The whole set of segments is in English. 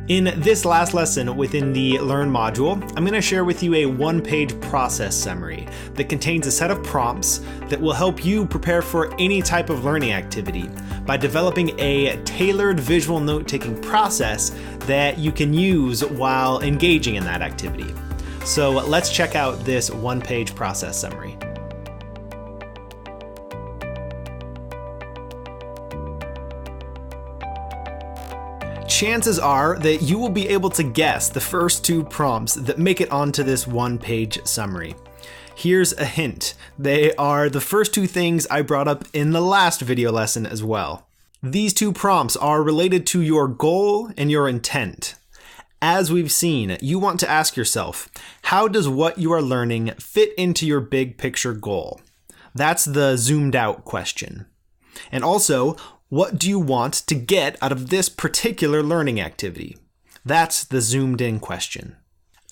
In this last lesson within the Learn module, I'm going to share with you a one-page process summary that contains a set of prompts that will help you prepare for any type of learning activity by developing a tailored visual note-taking process that you can use while engaging in that activity. So let's check out this one-page process summary. Chances are that you will be able to guess the first two prompts that make it onto this one-page summary. Here's a hint. They are the first two things I brought up in the last video lesson as well. These two prompts are related to your goal and your intent. As we've seen, you want to ask yourself, how does what you are learning fit into your big picture goal? That's the zoomed out question. And also, what do you want to get out of this particular learning activity? That's the zoomed in question.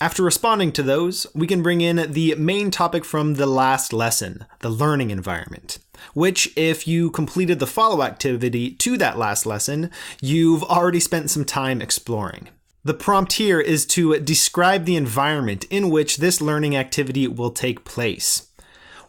After responding to those, we can bring in the main topic from the last lesson, the learning environment, which if you completed the follow activity to that last lesson, you've already spent some time exploring. The prompt here is to describe the environment in which this learning activity will take place.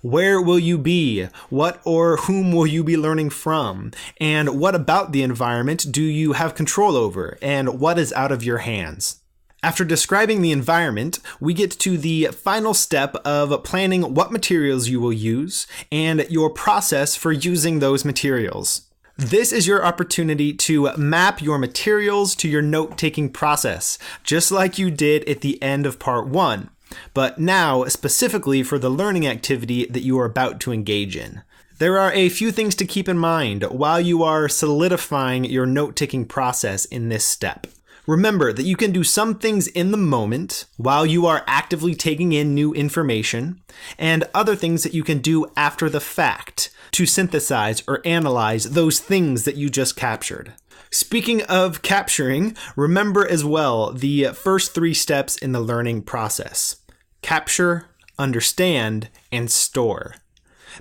Where will you be? What or whom will you be learning from? And what about the environment do you have control over? And what is out of your hands? After describing the environment, we get to the final step of planning what materials you will use and your process for using those materials. This is your opportunity to map your materials to your note-taking process, just like you did at the end of part 1. But now specifically for the learning activity that you are about to engage in. There are a few things to keep in mind while you are solidifying your note-taking process in this step. Remember that you can do some things in the moment while you are actively taking in new information, and other things that you can do after the fact to synthesize or analyze those things that you just captured. Speaking of capturing, remember as well the first 3 steps in the learning process. Capture, understand, and store.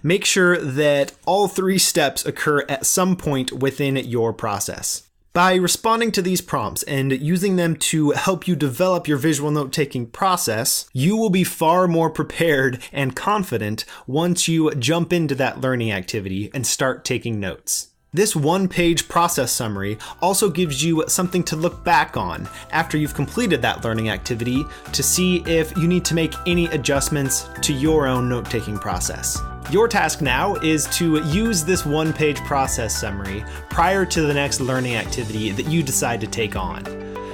Make sure that all 3 steps occur at some point within your process. By responding to these prompts and using them to help you develop your visual note-taking process, you will be far more prepared and confident once you jump into that learning activity and start taking notes. This one-page process summary also gives you something to look back on after you've completed that learning activity to see if you need to make any adjustments to your own note-taking process. Your task now is to use this one-page process summary prior to the next learning activity that you decide to take on.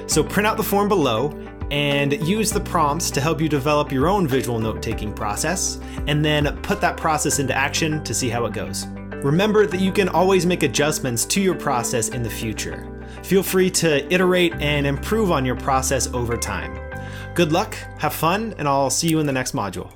So print out the form below and use the prompts to help you develop your own visual note-taking process, and then put that process into action to see how it goes. Remember that you can always make adjustments to your process in the future. Feel free to iterate and improve on your process over time. Good luck, have fun, and I'll see you in the next module.